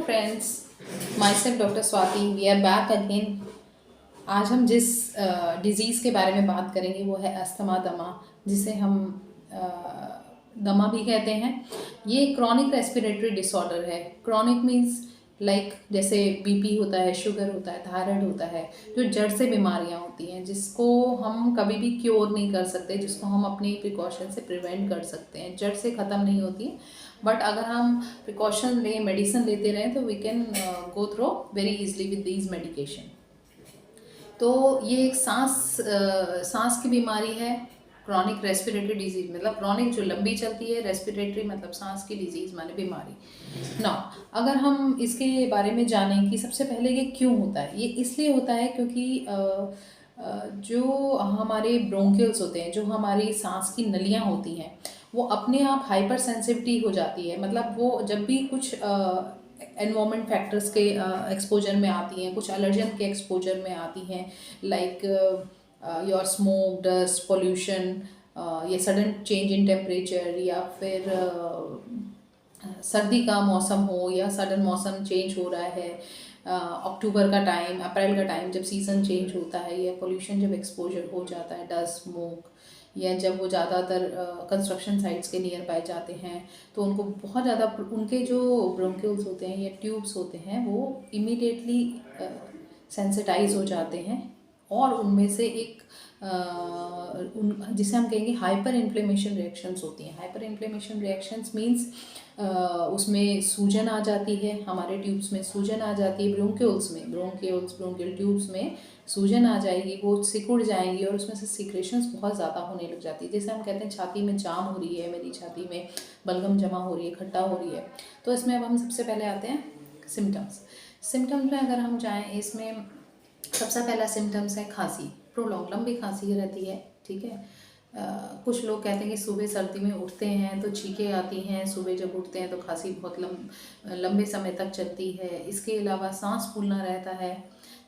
friends, myself doctor Swati, we are back again. आज हम जिस डिज़ीज़ के बारे में बात करेंगे वो है अस्थमा दमा, जिसे हम दमा भी कहते हैं। ये क्रॉनिक रेस्पिरेटरी डिसऑर्डर है। क्रॉनिक मीन्स लाइक जैसे बीपी होता है, शुगर होता है, थायराइड होता है, जो जड़ से बीमारियां होती हैं जिसको हम कभी भी क्योर नहीं कर सकते, जिसको हम अपनी प्रिकॉशन से प्रिवेंट कर सकते हैं। जड़ से ख़त्म नहीं होती, बट अगर हम प्रिकॉशन लें, मेडिसिन लेते रहें तो we can go through very easily with these medication. तो ये एक सांस की बीमारी है। क्रॉनिक रेस्पिरेटरी डिजीज मतलब क्रॉनिक जो लंबी चलती है, रेस्पिरेटरी मतलब सांस की डिजीज माने बीमारी ना। अगर हम इसके बारे में जानें कि सबसे पहले ये क्यों होता है, ये इसलिए होता है क्योंकि जो हमारे ब्रोंकियल्स होते हैं, जो हमारी सांस की नलियाँ होती हैं, वो अपने आप हाइपर सेंसिटिविटी हो जाती है। मतलब वो जब भी कुछ एनवायरमेंट फैक्टर्स के एक्सपोजर में आती हैं, कुछ एलर्जन के एक्सपोजर में आती हैं, like your smoke, dust, pollution, या सडन चेंज इन टेम्परेचर, या फिर सर्दी का मौसम हो या सडन मौसम चेंज हो रहा है, अक्टूबर का टाइम, अप्रैल का टाइम जब सीज़न चेंज होता है, या पोल्यूशन जब एक्सपोजर हो जाता है, डस्ट, स्मोक, या जब वो ज़्यादातर कंस्ट्रक्शन साइट्स के नियर बाय जाते हैं तो उनको बहुत ज़्यादा उनके जो ब्रोंक्यूल्स होते हैं या ट्यूब्स होते हैं वो इमीडिएटली सेंसिटाइज हो जाते हैं, और उनमें से एक जिसे हम कहेंगे हाइपर इन्फ्लेमेशन रिएक्शंस होती हैं। हाइपर इन्फ्लेमेशन रिएक्शंस मीन्स उसमें सूजन आ जाती है, हमारे ट्यूब्स में सूजन आ जाती है, ब्रोंकियल ट्यूब्स में सूजन आ जाएगी, वो सिकुड़ जाएंगी और उसमें से सीक्रेशंस बहुत ज़्यादा होने लग जाती है। जैसे हम कहते हैं छाती में जाम हो रही है, मेरी छाती में बलगम जमा हो रही है, खट्टा हो रही है। तो इसमें अब हम सबसे पहले आते हैं सिम्टम्स में अगर हम जाएँ, इसमें सबसे पहला सिम्टम्स है खांसी। प्रोलॉन्ग लंबी खांसी रहती है, ठीक है। कुछ लोग कहते हैं कि सुबह सर्दी में उठते हैं तो छींकें आती हैं, सुबह जब उठते हैं तो खांसी बहुत लंबे समय तक चलती है। इसके अलावा सांस फूलना रहता है,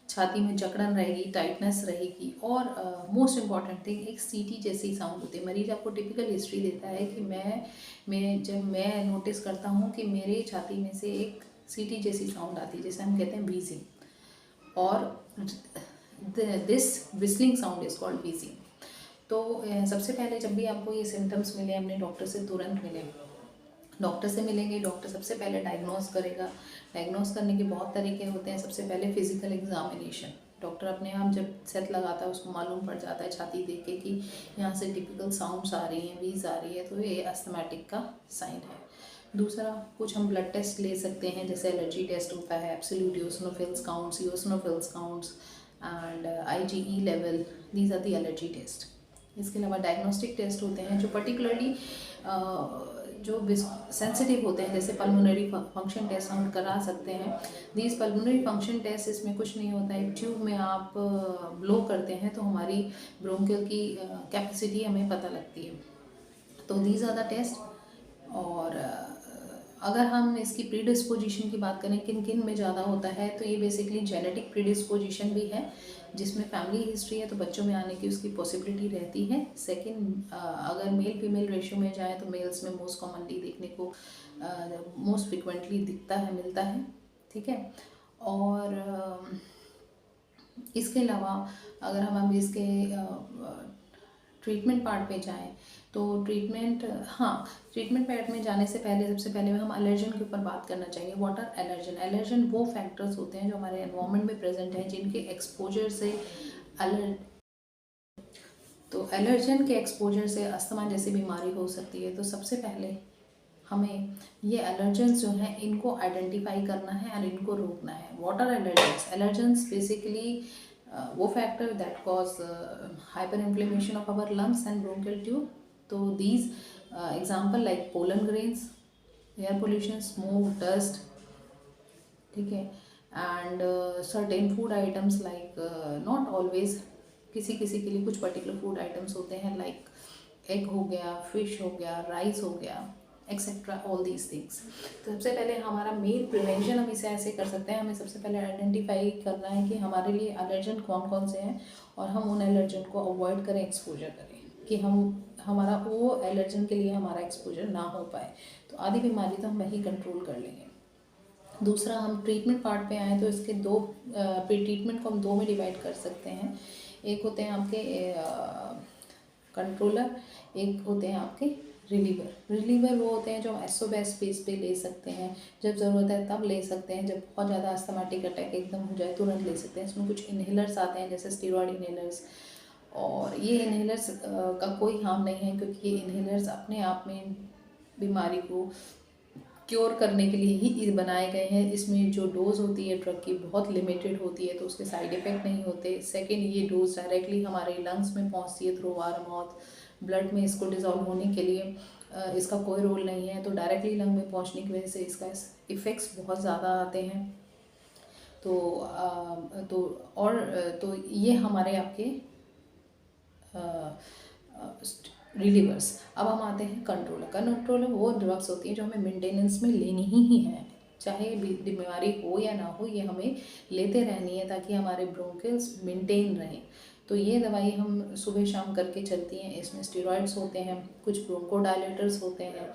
छाती में जकड़न रहेगी, टाइटनेस रहेगी, और मोस्ट इम्पॉर्टेंट थिंग एक सीटी जैसी साउंड होती है। मरीज आपको टिपिकल हिस्ट्री देता है कि मैं नोटिस करता हूँ कि मेरे छाती में से एक सीटी जैसी साउंड आती है, जैसे हम कहते हैं व्हीजिंग, और this whistling sound is called wheezing. तो सबसे पहले जब भी आपको ये सिम्टम्स मिले, अपने डॉक्टर से तुरंत मिलें। डॉक्टर से मिलेंगे, डॉक्टर सबसे पहले डायग्नोस करेगा। डायग्नोस करने के बहुत तरीके होते हैं। सबसे पहले फिजिकल एग्जामिनेशन, डॉक्टर अपने आप जब सेट लगाता है उसको मालूम पड़ जाता है छाती देख के कि यहाँ से टिपिकल साउंड्स आ रही हैं, वीज आ रही है, तो ये अस्थमैटिक का साइन है। दूसरा, कुछ हम ब्लड टेस्ट ले सकते हैं, जैसे एलर्जी टेस्ट होता है, absolute eosinophils counts and IgE level, these are the allergy test. इसके अलावा डायग्नोस्टिक टेस्ट होते हैं जो पर्टिकुलरली जो सेंसिटिव होते हैं, जैसे पल्मोनरी फंक्शन टेस्ट हम करा सकते हैं। दीज पल्मोनरी फंक्शन टेस्ट, इसमें कुछ नहीं होता है, एक ट्यूब में आप ब्लो करते हैं तो हमारी ब्रोंकियल की कैपेसिटी हमें पता लगती है। तो दीज आर द टेस्ट। और अगर हम इसकी प्रीडिस्पोजिशन की बात करें, किन किन में ज़्यादा होता है, तो ये बेसिकली जेनेटिक प्रीडिस्पोजिशन भी है, जिसमें फैमिली हिस्ट्री है तो बच्चों में आने की उसकी पॉसिबिलिटी रहती है। सेकंड, अगर मेल फीमेल रेशियो में जाए तो मेल्स में मोस्ट कॉमनली देखने को मोस्ट फ्रिक्वेंटली दिखता है, मिलता है, ठीक है। और इसके अलावा अगर हम इसके ट्रीटमेंट पार्ट पे जाएं तो ट्रीटमेंट पार्ट में जाने से पहले सबसे पहले हम एलर्जन के ऊपर बात करना चाहिए। व्हाट आर एलर्जन वो फैक्टर्स होते हैं जो हमारे एनवायरनमेंट में प्रेजेंट हैं, जिनके एक्सपोजर से एलर्जन के एक्सपोजर से अस्थमा जैसी बीमारी हो सकती है। तो सबसे पहले हमें ये एलर्जेंस जो हैं इनको आइडेंटिफाई करना है और इनको रोकना है। व्हाट आर एलर्जेंस बेसिकली वो factor that cause hyper inflammation of our lungs and bronchial tube. तो these example like pollen grains, air pollution, smoke, dust, ठीक है, and certain food items like not always, किसी किसी के लिए कुछ particular food items होते हैं लाइक एग हो गया, फिश हो गया, राइस हो गया, एक्सेट्रा, ऑल दीज थिंग्स। तो सबसे पहले हमारा मेन प्रिवेंशन हम इसे ऐसे कर सकते हैं, हमें सबसे पहले आइडेंटिफाई करना है कि हमारे लिए एलर्जन कौन कौन से हैं, और हम उन एलर्जन को अवॉइड करें, एक्सपोजर करें, कि हमारा वो एलर्जन के लिए हमारा एक्सपोजर ना हो पाए। तो आधी बीमारी तो हम वही कंट्रोल कर लेंगे। दूसरा, हम ट्रीटमेंट पार्ट पे आए तो इसके दो ट्रीटमेंट को हम दो में डिवाइड कर सकते हैं। एक होते हैं आपके कंट्रोलर, एक होते हैं आपके रिलीवर वो होते हैं जो हम एसओबेस बेस पे ले सकते हैं, जब ज़रूरत है तब ले सकते हैं, जब बहुत ज़्यादा अस्थमाटिक अटैक एकदम हो जाए तुरंत ले सकते हैं। इसमें कुछ इन्हेलर्स आते हैं जैसे स्टेरॉयड इन्हेलर्स, और ये इन्हेलर्स का कोई हार्म नहीं है, क्योंकि ये इन्हेलर्स अपने आप में बीमारी को क्योर करने के लिए ही बनाए गए हैं। इसमें जो डोज़ होती है ड्रग की बहुत लिमिटेड होती है, तो उसके साइड इफ़ेक्ट नहीं होते। सेकेंड, ये डोज डायरेक्टली हमारे लंग्स में पहुंचती है थ्रू आवर माउथ। ब्लड में इसको डिज़ोल्व होने के लिए इसका कोई रोल नहीं है, तो डायरेक्टली लंग में पहुंचने की वजह से इसका इफ़ेक्ट्स बहुत ज़्यादा आते हैं। तो ये हमारे आपके रिलीवर्स। अब हम आते हैं कंट्रोलर वो ड्रग्स होती हैं जो हमें मेंटेनेंस में लेनी ही है, चाहे बीमारी हो या ना हो, ये हमें लेते रहनी है ताकि हमारे ब्रोंकिल्स मेंटेन रहें। तो ये दवाई हम सुबह शाम करके चलती हैं। इसमें स्टेरॉइड्स होते हैं, कुछ ब्रोंकोडायलेटर्स होते हैं,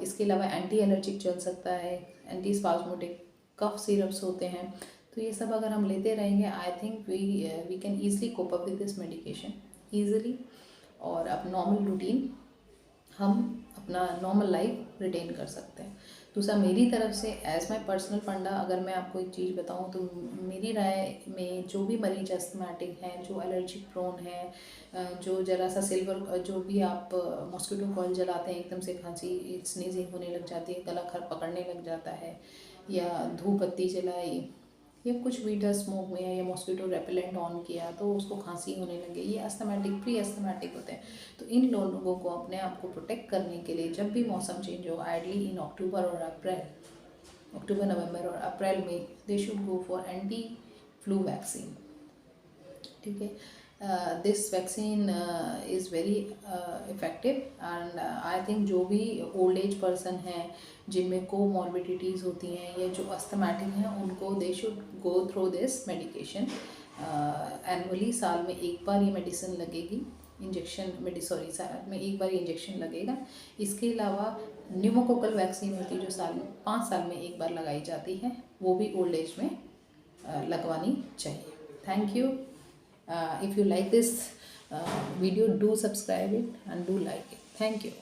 इसके अलावा एंटी एलर्जिक चल सकता है, एंटी स्पाज्मोटिक कफ सिरप्स होते हैं। तो ये सब अगर हम लेते रहेंगे, I think we can easily cope up with this medication easily, और अब नॉर्मल रूटीन हम अपना नॉर्मल लाइफ रिटेन कर सकते हैं। दूसरा, मेरी तरफ से एज माई पर्सनल फंडा अगर मैं आपको एक चीज़ बताऊं तो मेरी राय में जो भी मरीज अस्थमेटिक हैं, जो एलर्जिक प्रोन है, जो जरा सा सिल्वर जो भी आप मॉस्किटो कॉइल जलाते हैं, एकदम से खांसी स्नीजिंग होने लग जाती है, गला खर पकड़ने लग जाता है, या धूप बत्ती जलाई या कुछ भी डस्ट स्मोक में या मॉस्किटो रेपेलेंट ऑन किया तो उसको खांसी होने लगे, ये अस्थमेटिक प्री अस्थमेटिक होते हैं। तो इन लोगों को अपने आप को प्रोटेक्ट करने के लिए जब भी मौसम चेंज हो, आइडली इन अक्टूबर नवंबर और अप्रैल में, they should go for anti flu vaccine. ठीक है, this vaccine is very effective, and I think जो भी ओल्ड एज पर्सन हैं जिनमें कोमॉर्बिडिटीज़ होती हैं या जो अस्थमेटिक हैं, उनको they should go through this medication annually. साल में एक बार ये मेडिसिन लगेगी, साल में एक बार ये इंजेक्शन लगेगा। इसके अलावा न्यूमोकोकल वैक्सीन होती है जो 5 साल में एक बार लगाई जाती है, वो भी ओल्ड एज में लगवानी चाहिए। Thank you. If you like this video, do subscribe it and do like it. Thank you.